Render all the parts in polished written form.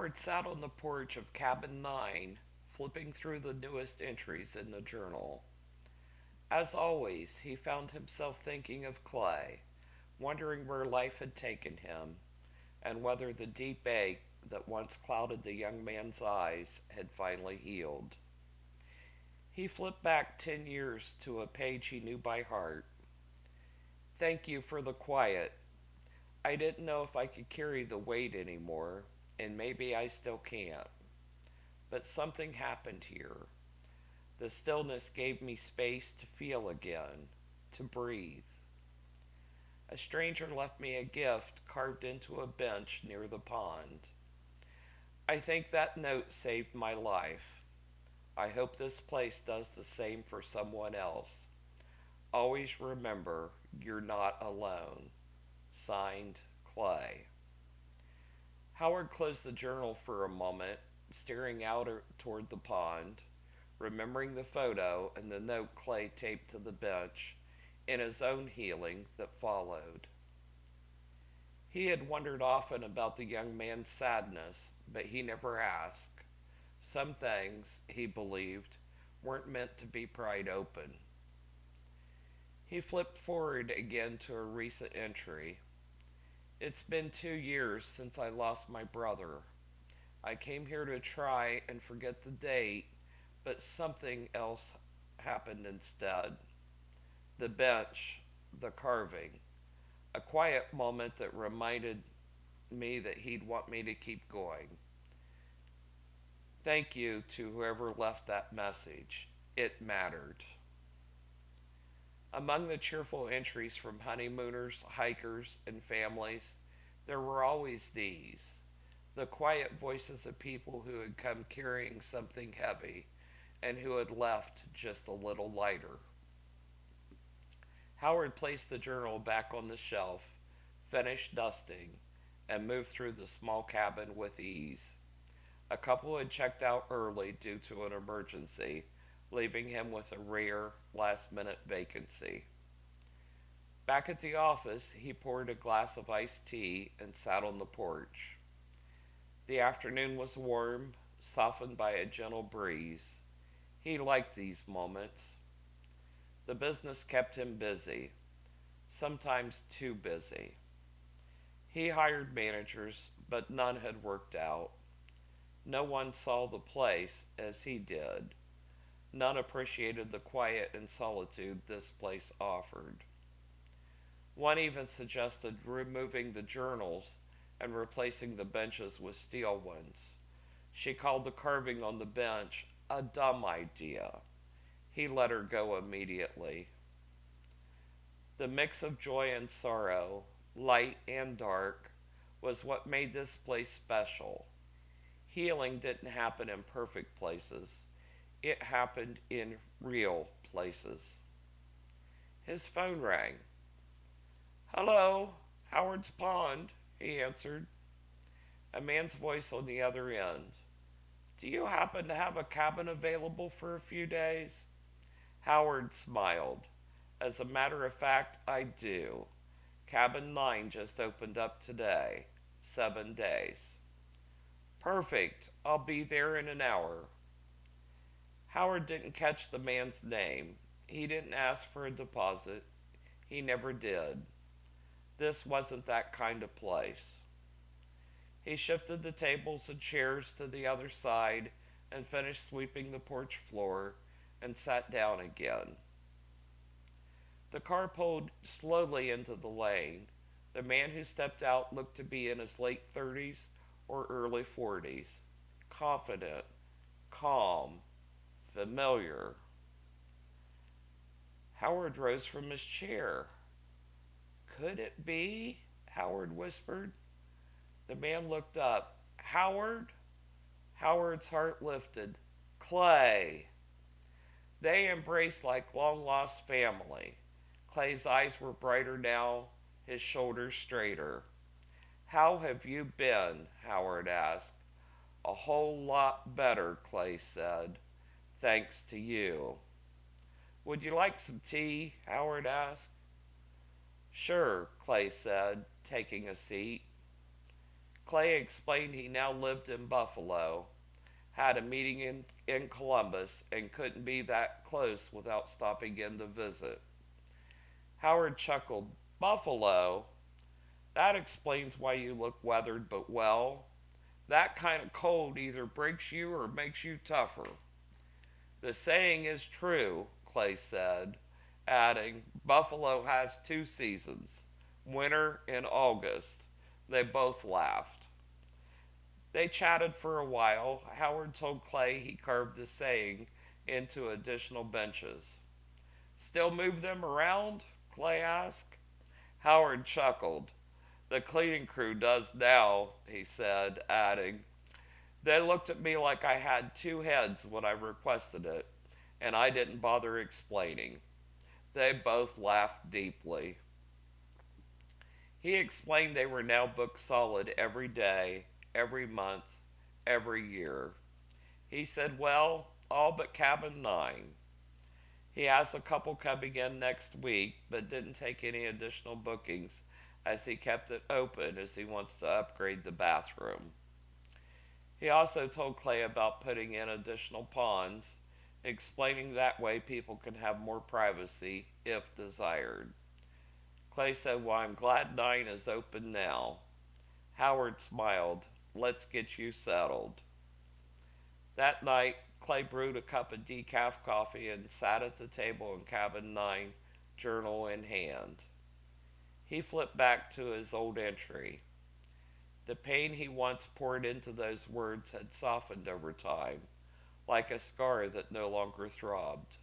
Howard sat on the porch of Cabin 9, flipping through the newest entries in the journal. As always, he found himself thinking of Clay, wondering where life had taken him, and whether the deep ache that once clouded the young man's eyes had finally healed. He flipped back 10 years to a page he knew by heart. Thank you for the quiet. I didn't know if I could carry the weight anymore, and maybe I still can't. But something happened here. The stillness gave me space to feel again, to breathe. A stranger left me a gift carved into a bench near the pond. I think that note saved my life. I hope this place does the same for someone else. Always remember, you're not alone. Signed, Clay. Howard closed the journal for a moment, staring out toward the pond, remembering the photo and the note Clay taped to the bench, and his own healing that followed. He had wondered often about the young man's sadness, but he never asked. Some things, he believed, weren't meant to be pried open. He flipped forward again to a recent entry. It's been 2 years since I lost my brother. I came here to try and forget the date, but something else happened instead. The bench, the carving, a quiet moment that reminded me that he'd want me to keep going. Thank you to whoever left that message. It mattered. Among the cheerful entries from honeymooners, hikers, and families, there were always these, the quiet voices of people who had come carrying something heavy and who had left just a little lighter. Howard placed the journal back on the shelf, finished dusting, and moved through the small cabin with ease. A couple had checked out early due to an emergency, leaving him with a rare, last-minute vacancy. Back at the office, he poured a glass of iced tea and sat on the porch. The afternoon was warm, softened by a gentle breeze. He liked these moments. The business kept him busy, sometimes too busy. He hired managers, but none had worked out. No one saw the place as he did. None appreciated the quiet and solitude this place offered. One even suggested removing the journals and replacing the benches with steel ones. She called the carving on the bench a dumb idea. He let her go immediately. The mix of joy and sorrow, light and dark, was what made this place special. Healing didn't happen in perfect places. It happened in real places. His phone rang. "Hello, Howard's Pond," he answered. A man's voice on the other end. "Do you happen to have a cabin available for a few days?" Howard smiled. "As a matter of fact, I do. Cabin 9 just opened up today. 7 days. Perfect. I'll be there in an hour." Howard didn't catch the man's name. He didn't ask for a deposit. He never did. This wasn't that kind of place. He shifted the tables and chairs to the other side and finished sweeping the porch floor and sat down again. The car pulled slowly into the lane. The man who stepped out looked to be in his late 30s or early 40s. Confident, calm, familiar. Howard rose from his chair. "Could it be?" Howard whispered. The man looked up. "Howard?" Howard's heart lifted. "Clay!" They embraced like long-lost family. Clay's eyes were brighter now, his shoulders straighter. "How have you been?" Howard asked. "A whole lot better," Clay said. "Thanks to you." "Would you like some tea?" Howard asked. "Sure," Clay said, taking a seat. Clay explained he now lived in Buffalo, had a meeting in Columbus, and couldn't be that close without stopping in to visit. Howard chuckled. Buffalo? That explains why you look weathered but well. That kind of cold either breaks you or makes you tougher. The saying is true, Clay said, adding, Buffalo has two seasons, winter and August. They both laughed. They chatted for a while. Howard told Clay he carved the saying into additional benches. Still move them around? Clay asked. Howard chuckled. The cleaning crew does now, he said, adding, they looked at me like I had two heads when I requested it, and I didn't bother explaining. They both laughed deeply. He explained they were now booked solid every day, every month, every year. He said, well, all but cabin 9. He has a couple coming in next week, but didn't take any additional bookings as he kept it open as he wants to upgrade the bathroom. He also told Clay about putting in additional ponds, explaining that way people can have more privacy if desired. Clay said, well, I'm glad 9 is open now. Howard smiled. Let's get you settled. That night, Clay brewed a cup of decaf coffee and sat at the table in cabin 9, journal in hand. He flipped back to his old entry. The pain he once poured into those words had softened over time, like a scar that no longer throbbed.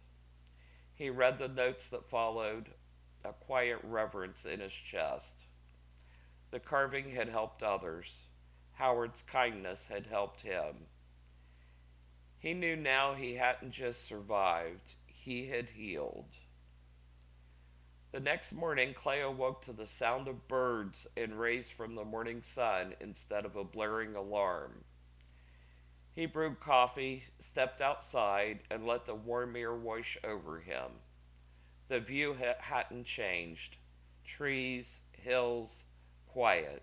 He read the notes that followed, a quiet reverence in his chest. The carving had helped others. Howard's kindness had helped him. He knew now he hadn't just survived, he had healed. The next morning, Clay awoke to the sound of birds and rays from the morning sun instead of a blaring alarm. He brewed coffee, stepped outside, and let the warm air wash over him. The view hadn't changed. Trees, hills, quiet.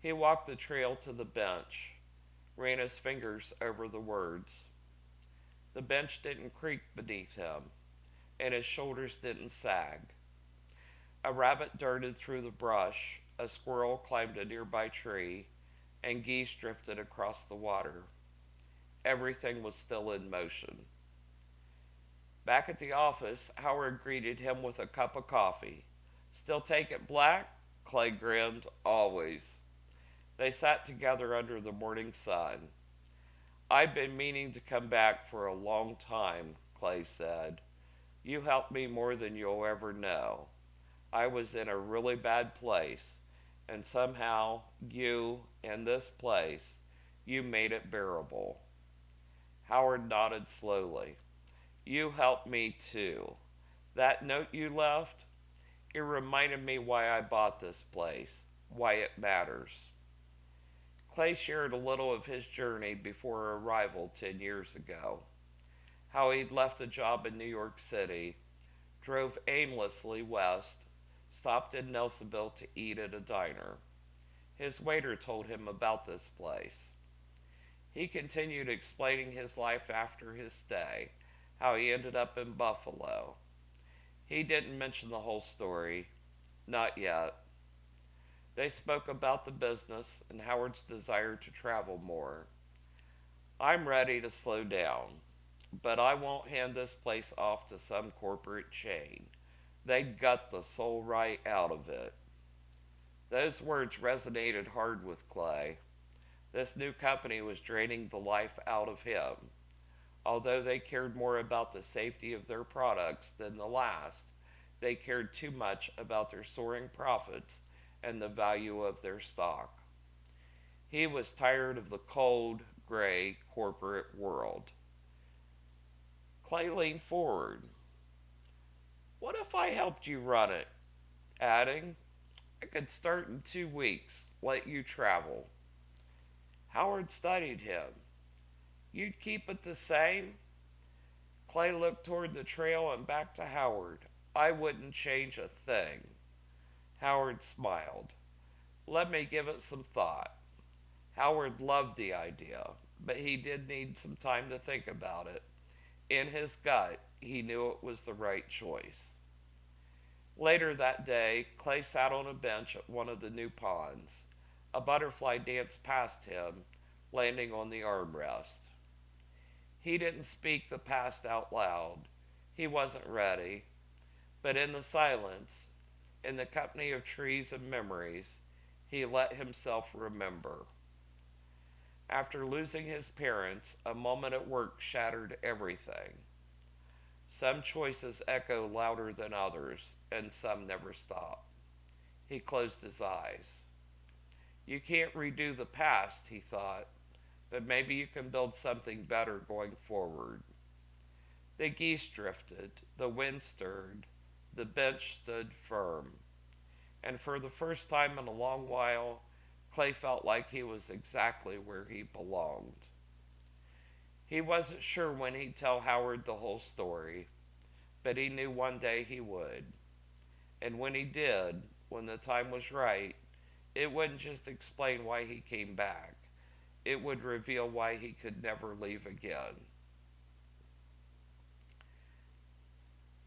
He walked the trail to the bench, ran his fingers over the words. The bench didn't creak beneath him, and his shoulders didn't sag. A rabbit darted through the brush, a squirrel climbed a nearby tree, and geese drifted across the water. Everything was still in motion. Back at the office, Howard greeted him with a cup of coffee. Still take it black? Clay grinned. Always. They sat together under the morning sun. I've been meaning to come back for a long time, Clay said. You helped me more than you'll ever know. I was in a really bad place, and somehow you and this place, you made it bearable. Howard nodded slowly. You helped me too. That note you left, it reminded me why I bought this place, why it matters. Clay shared a little of his journey before arrival 10 years ago. How he'd left a job in New York City, drove aimlessly west, stopped in Nelsonville to eat at a diner. His waiter told him about this place. He continued explaining his life after his stay, how he ended up in Buffalo. He didn't mention the whole story, not yet. They spoke about the business and Howard's desire to travel more. I'm ready to slow down, but I won't hand this place off to some corporate chain. They'd gut the soul right out of it. Those words resonated hard with Clay. This new company was draining the life out of him. Although they cared more about the safety of their products than the last, they cared too much about their soaring profits and the value of their stock. He was tired of the cold, gray corporate world. Clay leaned forward. What if I helped you run it? Adding, I could start in 2 weeks, let you travel. Howard studied him. You'd keep it the same? Clay looked toward the trail and back to Howard. I wouldn't change a thing. Howard smiled. Let me give it some thought. Howard loved the idea, but he did need some time to think about it. In his gut, he knew it was the right choice. Later that day, Clay sat on a bench at one of the new ponds. A butterfly danced past him, landing on the armrest. He didn't speak the past out loud. He wasn't ready. But in the silence, in the company of trees and memories, he let himself remember. After losing his parents, a moment at work shattered everything. Some choices echo louder than others, and some never stop. He closed his eyes. You can't redo the past, he thought, but maybe you can build something better going forward. The geese drifted, the wind stirred, the bench stood firm, and for the first time in a long while, Clay felt like he was exactly where he belonged. He wasn't sure when he'd tell Howard the whole story, but he knew one day he would. And when he did, when the time was right, it wouldn't just explain why he came back. It would reveal why he could never leave again.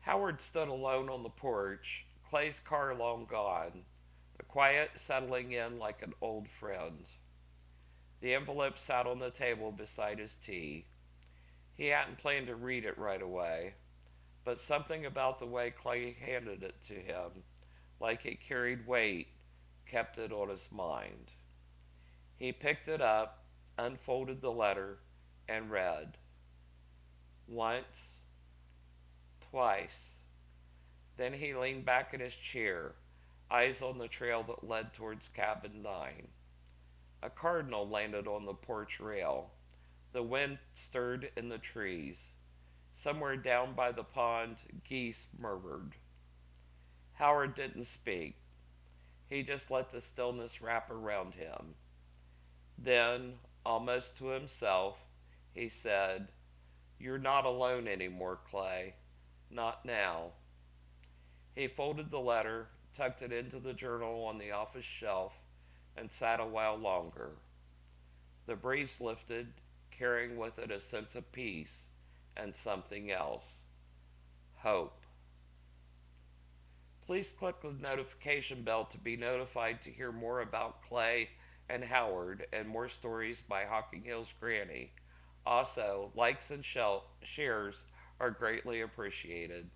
Howard stood alone on the porch, Clay's car long gone, the quiet settling in like an old friend. The envelope sat on the table beside his tea. He hadn't planned to read it right away, but something about the way Clay handed it to him, like it carried weight, kept it on his mind. He picked it up, unfolded the letter, and read. Once, twice. Then he leaned back in his chair, eyes on the trail that led towards Cabin 9. A cardinal landed on the porch rail. The wind stirred in the trees. Somewhere down by the pond, geese murmured. Howard didn't speak. He just let the stillness wrap around him. Then, almost to himself, he said, "You're not alone anymore, Clay. Not now." He folded the letter, tucked it into the journal on the office shelf, and sat a while longer. The breeze lifted, carrying with it a sense of peace and something else. Hope. Please click the notification bell to be notified to hear more about Clay and Howard and more stories by Hocking Hills Granny. Also, likes and shares are greatly appreciated.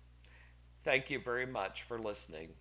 Thank you very much for listening.